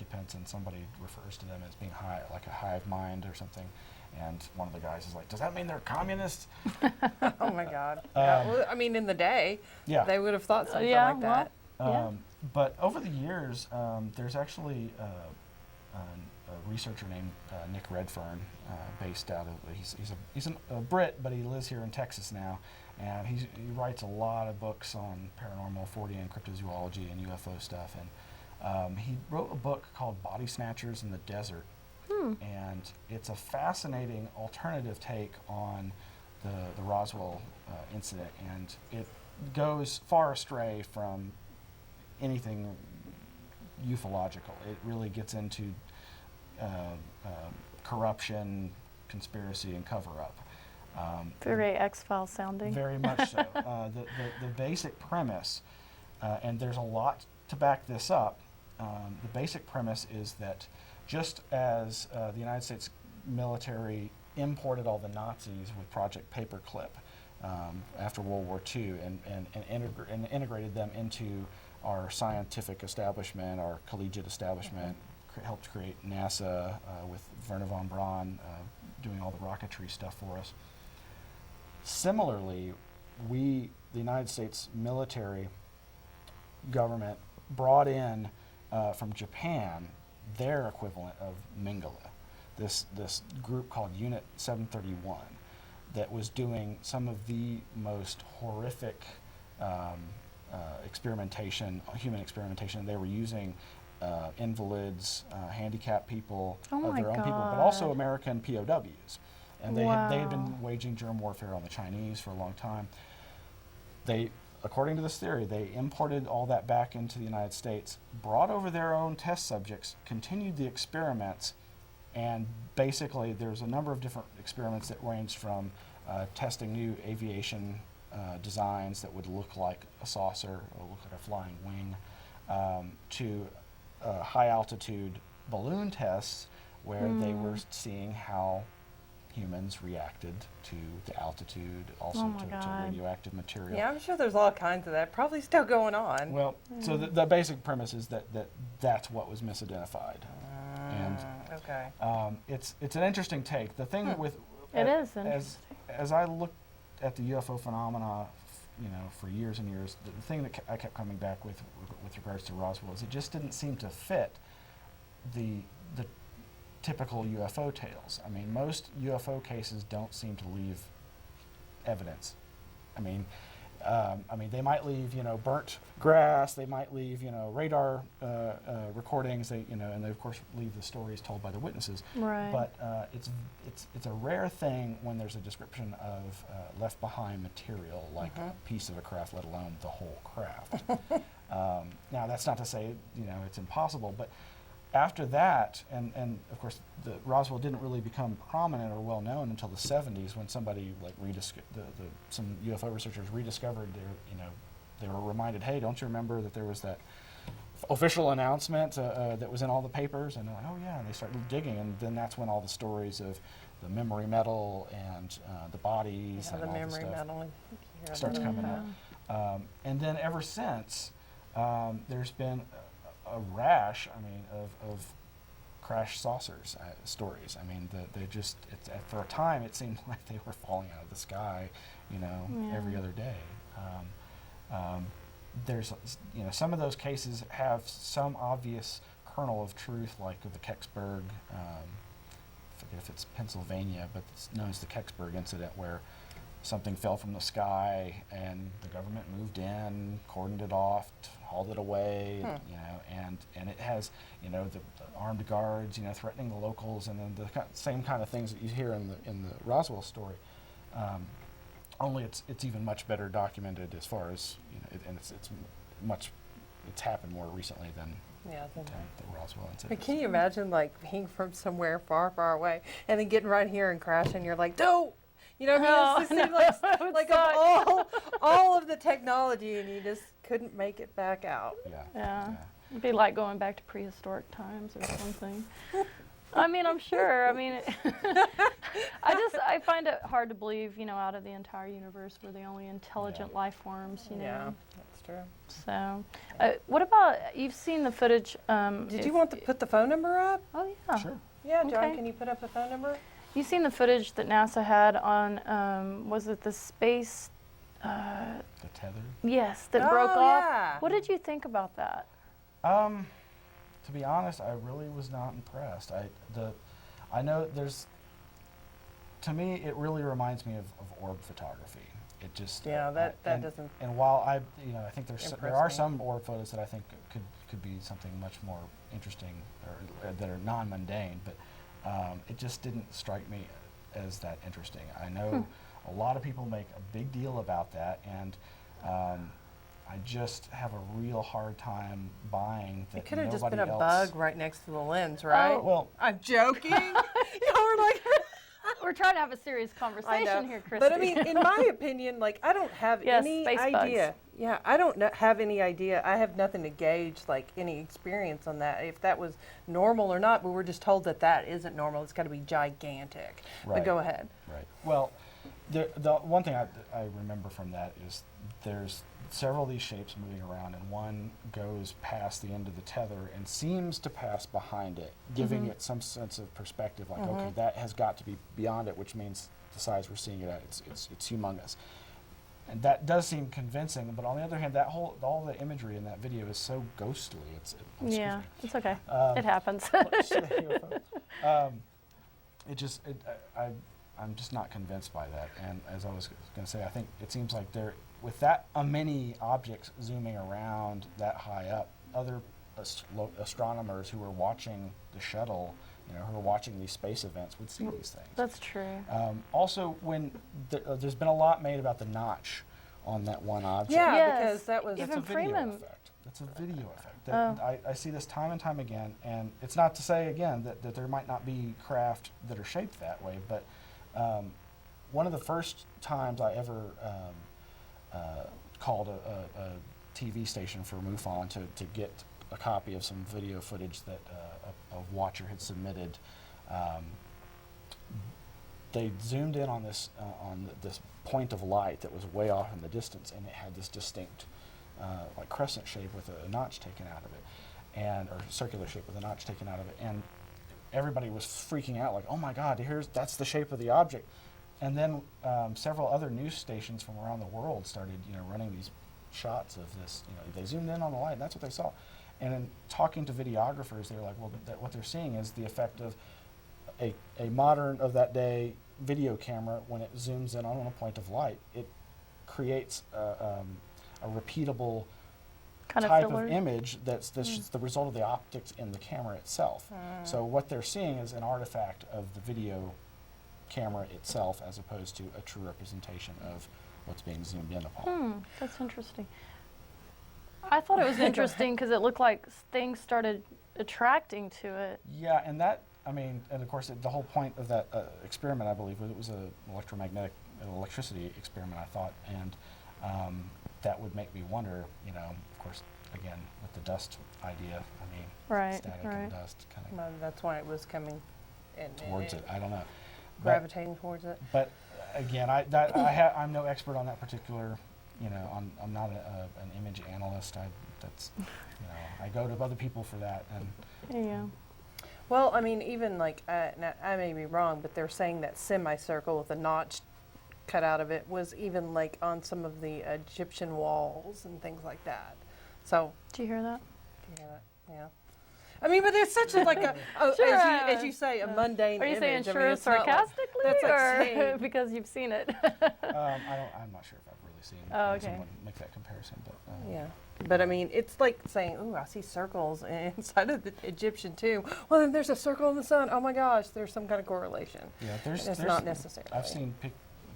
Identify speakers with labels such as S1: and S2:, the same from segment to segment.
S1: occupants, and somebody refers to them as being like a hive mind or something. And one of the guys is like, "Does that mean they're communists?"
S2: Oh my God. Yeah, well, I mean, in the day,
S1: Yeah.
S2: they would have thought something
S3: Yeah,
S2: like that.
S1: But over the years, there's actually a researcher named Nick Redfern, based out of he's a Brit, but he lives here in Texas now, and he writes a lot of books on paranormal, 4D and cryptozoology and UFO stuff, and he wrote a book called Body Snatchers in the Desert, and it's a fascinating alternative take on the Roswell incident, and it goes far astray from anything ufological. It really gets into corruption, conspiracy, and cover-up.
S3: Very X-Files sounding.
S1: Very much so. The basic premise, and there's a lot to back this up, the basic premise is that just as the United States military imported all the Nazis with Project Paperclip after World War II and integrated them into our scientific establishment, our collegiate establishment, helped create NASA with Wernher von Braun doing all the rocketry stuff for us. Similarly, the United States military government brought in from Japan their equivalent of Mengele, this group called Unit 731 that was doing some of the most horrific experimentation, human experimentation. They were using invalids, handicapped people,
S3: Oh
S1: their
S3: my
S1: own people, but also
S3: God.
S1: American POWs. And they had been waging germ warfare on the Chinese for a long time. According to this theory, they imported all that back into the United States, brought over their own test subjects, continued the experiments, and basically there's a number of different experiments that ranged from testing new aviation designs that would look like a saucer or look like a flying wing, to high altitude balloon tests where they were seeing how humans reacted to the altitude, also to radioactive material.
S2: Yeah, I'm sure there's all kinds of that. Probably still going on.
S1: Well, so the basic premise is that's what was misidentified. And
S2: okay.
S1: It's an interesting take. The thing with
S3: It is interesting.
S1: as I looked at the UFO phenomena, for years and years, the thing that I kept coming back with regards to Roswell is it just didn't seem to fit the typical UFO tales. I mean, most UFO cases don't seem to leave evidence. I mean, they might leave, burnt grass. They might leave, radar recordings. And they of course leave the stories told by the witnesses.
S3: Right.
S1: But it's a rare thing when there's a description of left behind material, like a piece of a craft, let alone the whole craft. Now that's not to say it's impossible, but after that, and of course, the Roswell didn't really become prominent or well known until the 70s, when somebody like some UFO researchers rediscovered they were reminded, hey, don't you remember that there was that official announcement that was in all the papers? And they're like, oh yeah, and they started digging, and then that's when all the stories of the memory metal and the bodies and
S2: the
S1: all
S2: memory
S1: the stuff
S2: metal
S1: starts coming up. And then ever since, there's been a rash, of crash saucers stories. I mean, they just, for a time, it seemed like they were falling out of the sky, every other day. There's, some of those cases have some obvious kernel of truth, like the Kecksburg, I forget if it's Pennsylvania, but it's known as the Kecksburg incident, where something fell from the sky and the government moved in, cordoned it off, hauled it away, and it has, the armed guards, threatening the locals, and then the same kind of things that you hear in the Roswell story. Only it's even much better documented as far as, and it's happened more recently than the Roswell incident.
S2: But can you imagine being from somewhere far, far away and then getting right here and crashing? You're like, don't. You know what I mean? It just seems like of all of the technology, and you just couldn't make it back out.
S3: Yeah. It'd be like going back to prehistoric times or something. I'm sure. I find it hard to believe, out of the entire universe, we're the only intelligent life forms,
S2: Yeah, that's true.
S3: So, what about, you've seen the footage?
S2: Did you want to put the phone number up?
S3: Oh, yeah.
S1: Sure.
S2: Yeah, John,
S3: Okay.
S2: can you put up the phone number?
S3: You seen the footage that NASA had on, was it the space?
S1: The tether.
S3: Yes, that
S2: Oh,
S3: broke off.
S2: yeah.
S3: What did you think about that?
S1: To be honest, I really was not impressed. I know there's, to me, it really reminds me of orb photography. It just
S2: that
S1: and,
S2: doesn't.
S1: And while I think there
S2: impress
S1: are
S2: me.
S1: some orb photos that I think could be something much more interesting or that are non-mundane, but it just didn't strike me as that interesting. I know a lot of people make a big deal about that, and I just have a real hard time buying that.
S2: It could have just been
S1: nobody
S2: a
S1: else-
S2: bug right next to the lens, right?
S1: Oh, well,
S2: I'm joking. You're like.
S3: We're trying to have a serious
S2: I
S3: conversation
S2: know.
S3: here, Christy.
S2: But I mean, in my opinion, like I don't have
S3: Yes,
S2: any
S3: space
S2: idea.
S3: bugs.
S2: Yeah, I don't have any idea. I have nothing to gauge like any experience on that, if that was normal or not. But we're just told that that isn't normal. It's got to be gigantic. But
S1: Right.
S2: go ahead.
S1: Right. Well, the one thing I remember from that is there's several of these shapes moving around, and one goes past the end of the tether and seems to pass behind it, giving it some sense of perspective. Like, okay, that has got to be beyond it, which means the size we're seeing it at, it's humongous. And that does seem convincing. But on the other hand, all the imagery in that video is so ghostly. Excuse
S3: yeah,
S1: me.
S3: it's okay.
S1: Um,
S3: It happens.
S1: I'm just not convinced by that. And as I was going to say, I think it seems like with that many objects zooming around that high up, other astronomers who are watching the shuttle, who are watching these space events would see these things.
S3: That's true.
S1: Also, when there's been a lot made about the notch on that one object.
S2: Yeah,
S3: Yes.
S2: because that was.
S1: That's
S3: Even
S1: a video
S3: Freeman-
S1: effect. That's a video effect. I see this time and time again, and it's not to say, again, that there might not be craft that are shaped that way, but one of the first times I ever called a TV station for MUFON to get a copy of some video footage that a watcher had submitted, they zoomed in on this point of light that was way off in the distance, and it had this distinct like crescent shape with a notch taken out of it, or circular shape with a notch taken out of it, and everybody was freaking out, like, oh my God, that's the shape of the object. And then several other news stations from around the world started, running these shots of this. They zoomed in on the light, and that's what they saw. And in talking to videographers, they were like, well, what they're seeing is the effect of a modern of that day video camera. When it zooms in on a point of light, it creates a repeatable
S3: Kind
S1: type
S3: of
S1: of image that's the result of the optics in the camera itself. So what they're seeing is an artifact of the video camera itself, as opposed to a true representation of what's being zoomed in upon.
S3: That's interesting. I thought it was interesting because it looked like things started attracting to it.
S1: Yeah, and of course, the whole point of that experiment, I believe, was an electricity experiment, I thought, and that would make me wonder, of course, again, with the dust idea,
S3: Right,
S1: static
S3: right.
S1: and dust kind of
S2: Well, that's why it was coming
S1: towards it. I don't know.
S2: gravitating towards it.
S1: But again, I'm no expert on that particular. I'm not an image analyst. I go to other people for that. And
S3: Yeah.
S2: Well, even like, now, I may be wrong, but they're saying that semicircle with a notch cut out of it was even like on some of the Egyptian walls and things like that. So,
S3: Did you hear that?
S2: yeah. But it's such a
S3: Sure.
S2: as you say, a mundane
S3: Are you
S2: image.
S3: saying sure
S2: it's not like-
S3: sarcastically
S2: that's like
S3: or
S2: saying-
S3: because you've seen it?
S1: I'm not sure if I've really seen
S3: Oh, okay.
S1: someone make that comparison. But
S2: Yeah. But it's like saying, "Ooh, I see circles inside of the Egyptian tomb." Well, then there's a circle in the sun. Oh my gosh, there's some kind of correlation.
S1: yeah,
S2: It's not necessarily.
S1: I've seen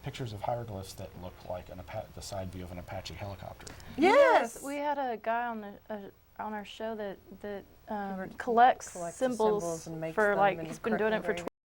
S1: pictures of hieroglyphs that look like the side view of an Apache helicopter.
S2: Yes.
S3: We had a guy on our show that
S2: Collects
S3: collects
S2: the
S3: symbols
S2: symbols and makes
S3: for
S2: them
S3: like
S2: and
S3: he's been doing it for
S2: engrave